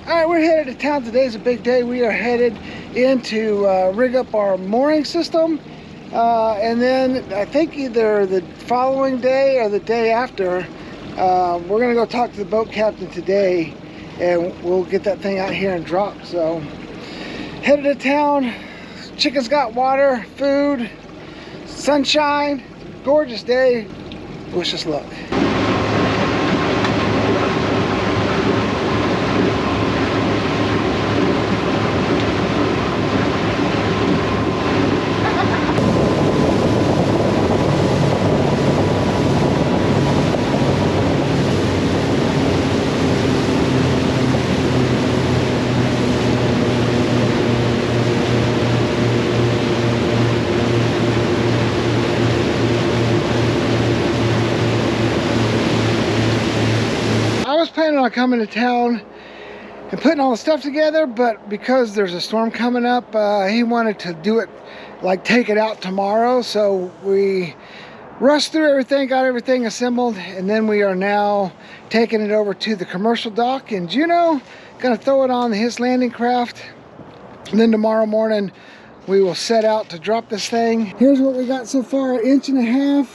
All right, we're headed to town. Today's a big day. We are headed in to rig up our mooring system. And then I think either the following day or the day after, we're gonna go talk to the boat captain today, and we'll get that thing out here and drop. So headed to town. Chicken's got water, food, sunshine, gorgeous day. Wish us luck. Planning on coming to town and putting all the stuff together, but because there's a storm coming up, he wanted to do it, like take it out tomorrow. So we rushed through everything, got everything assembled, and then we are now taking it over to the commercial dock in Juneau. Gonna throw it on his landing craft, and then tomorrow morning we will set out to drop this thing. Here's what we got so far: 1.5 inches,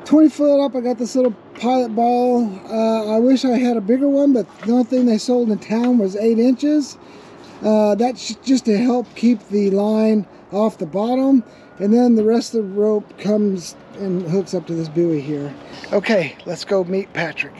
20 foot up. I got this little pilot ball. I wish I had a bigger one, but the only thing they sold in town was 8 inches. That's just to help keep the line off the bottom, and then the rest of the rope comes and hooks up to this buoy here. Okay, let's go meet Patrick.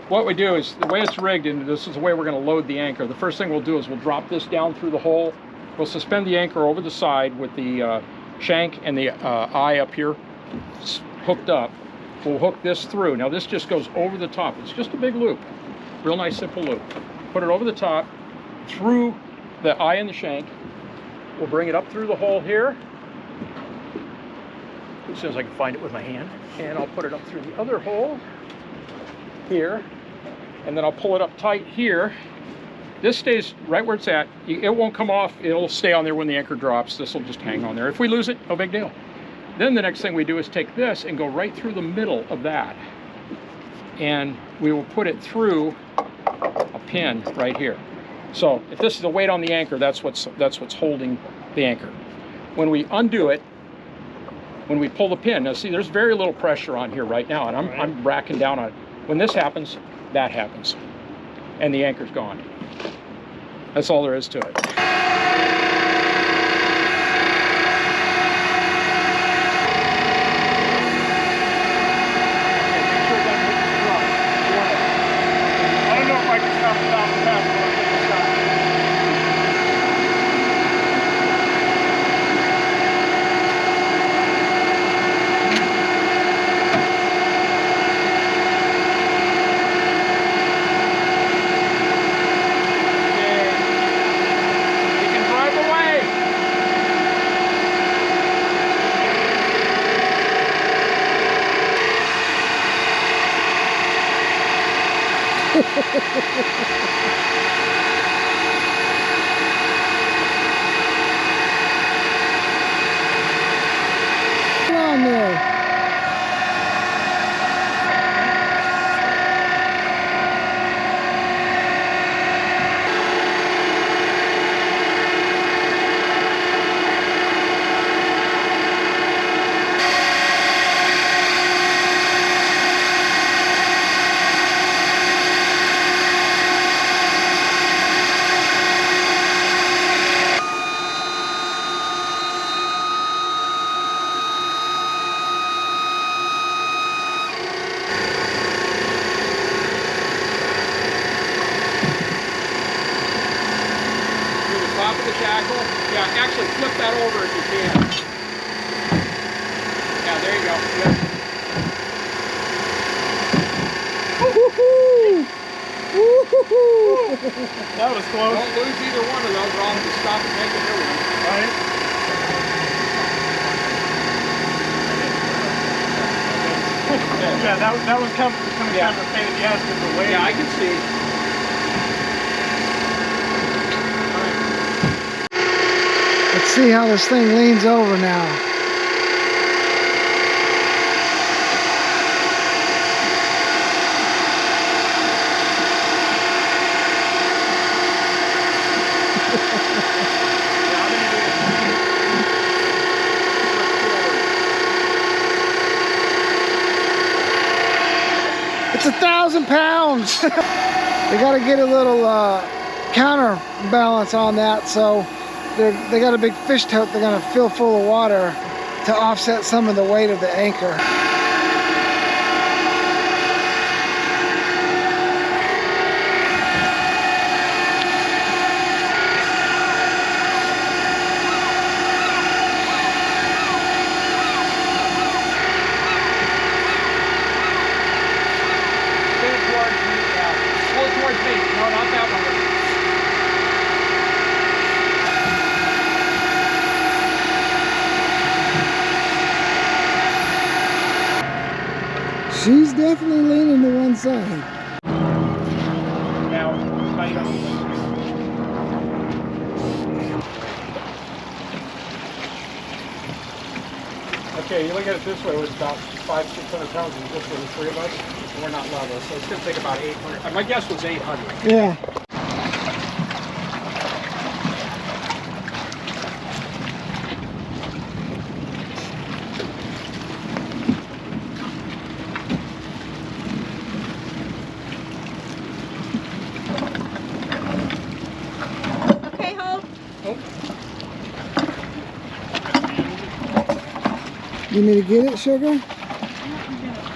What we do is, the way it's rigged, and this is the way we're going to load the anchor, the first thing we'll do is we'll drop this down through the hole. We'll suspend the anchor over the side with the shank and the eye up here hooked up. We'll hook this through. Now this just goes over the top. It's just a big loop. Real nice, simple loop. Put it over the top, through the eye and the shank. We'll bring it up through the hole here, as soon as I can find it with my hand. And I'll put it up through the other hole here. And then I'll pull it up tight here. This stays right where it's at. It won't come off. It'll stay on there when the anchor drops. This will just hang on there. If we lose it, no big deal. Then the next thing we do is take this and go right through the middle of that. And we will put it through a pin right here. So if this is the weight on the anchor, that's what's holding the anchor. When we undo it, when we pull the pin, now see, there's very little pressure on here right now, and I'm racking down on it. When this happens, that happens, and the anchor's gone. That's all there is to it. I don't know if I can stop without the path, but I'll take a shot. Come on there. Tackle. Yeah, actually flip that over if you can. Yeah, there you go. Good. That was close. Don't lose either one of those, or I'll have to stop and make a new one. Right? Yeah, that was kind of a pain in the ass because the weight. Yeah, I can see. Let's see how this thing leans over now. It's 1,000 pounds. They got to get a little counterbalance on that, so they got a big fish tote they're going to fill full of water to offset some of the weight of the anchor. She's definitely leaning to one side. Now, tight up. Okay, you look at it this way, it's about 500-600 pounds and just for the three of us. We're not level, so it's going to take about 800. My guess was 800. Yeah. You need to get it, sugar? I'm gonna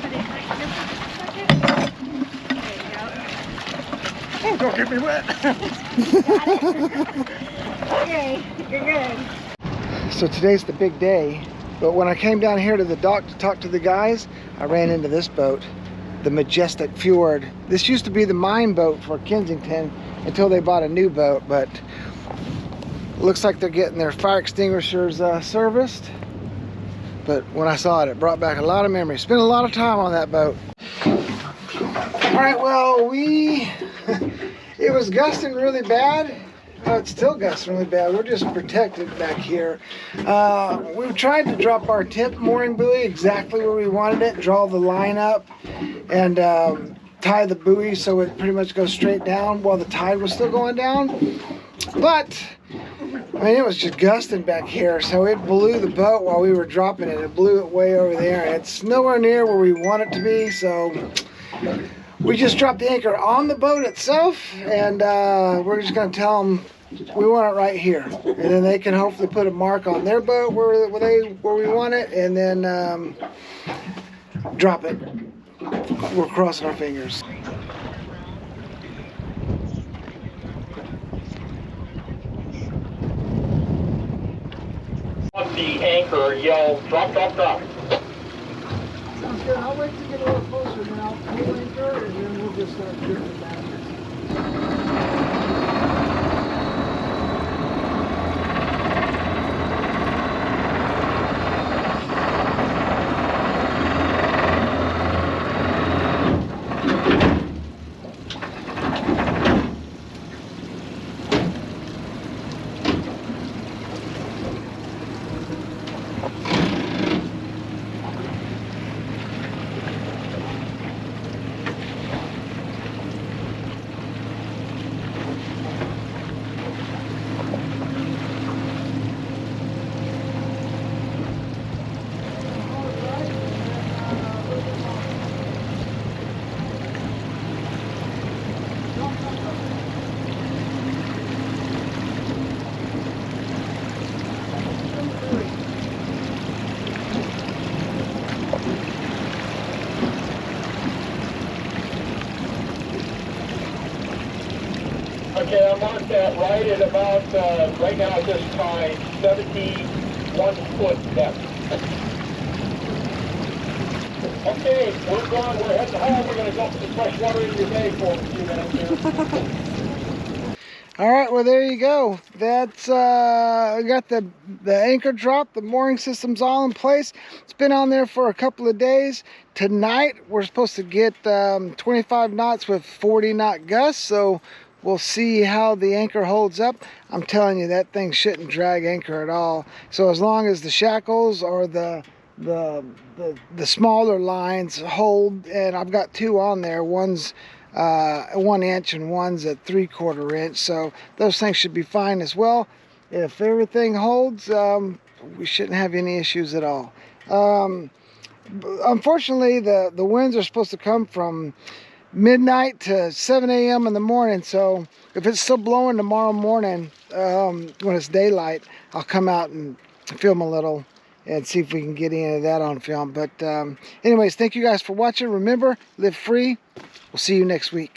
put it right here for a second. There you go. Oh, don't get me wet. Okay, you're good. So today's the big day, but when I came down here to the dock to talk to the guys, I ran into this boat, the Majestic Fjord. This used to be the mine boat for Kensington until they bought a new boat, but looks like they're getting their fire extinguishers serviced. But when I saw it, it brought back a lot of memories. Spent a lot of time on that boat. All right, well, it was gusting really bad. It's still gusting really bad. We're just protected back here. We tried to drop our tip mooring buoy exactly where we wanted it, draw the line up, and tie the buoy so it pretty much goes straight down while the tide was still going down. But I mean, it was just gusting back here, so it blew the boat while we were dropping it. It blew it way over there, and it's nowhere near where we want it to be, so we just dropped the anchor on the boat itself, and we're just going to tell them we want it right here. And then they can hopefully put a mark on their boat where we want it, and then drop it. We're crossing our fingers. The anchor, yell, drop, drop, drop. Sounds good. I'll wait to get a little closer, and then I'll pull anchor, and then we'll just start drifting back. Okay, I'm on that right at about, right now at this time, 71 foot depth. Okay, we're gone, we're heading home, we're going to go put some fresh water in your bay for a few minutes here. All right, well, there you go. That's I got the anchor drop, the mooring system's all in place. It's been on there for a couple of days. Tonight we're supposed to get 25 knots with 40 knot gusts, so we'll see how the anchor holds up. I'm telling you, that thing shouldn't drag anchor at all. So as long as the shackles or the smaller lines hold, and I've got two on there, one's 1 inch and one's a 3/4 inch, so those things should be fine as well. If everything holds, we shouldn't have any issues at all. Unfortunately, the winds are supposed to come from midnight to 7 a.m. in the morning, so if it's still blowing tomorrow morning when it's daylight, I'll come out and film a little and see if we can get any of that on film. But anyways, thank you guys for watching. Remember, live free. We'll see you next week.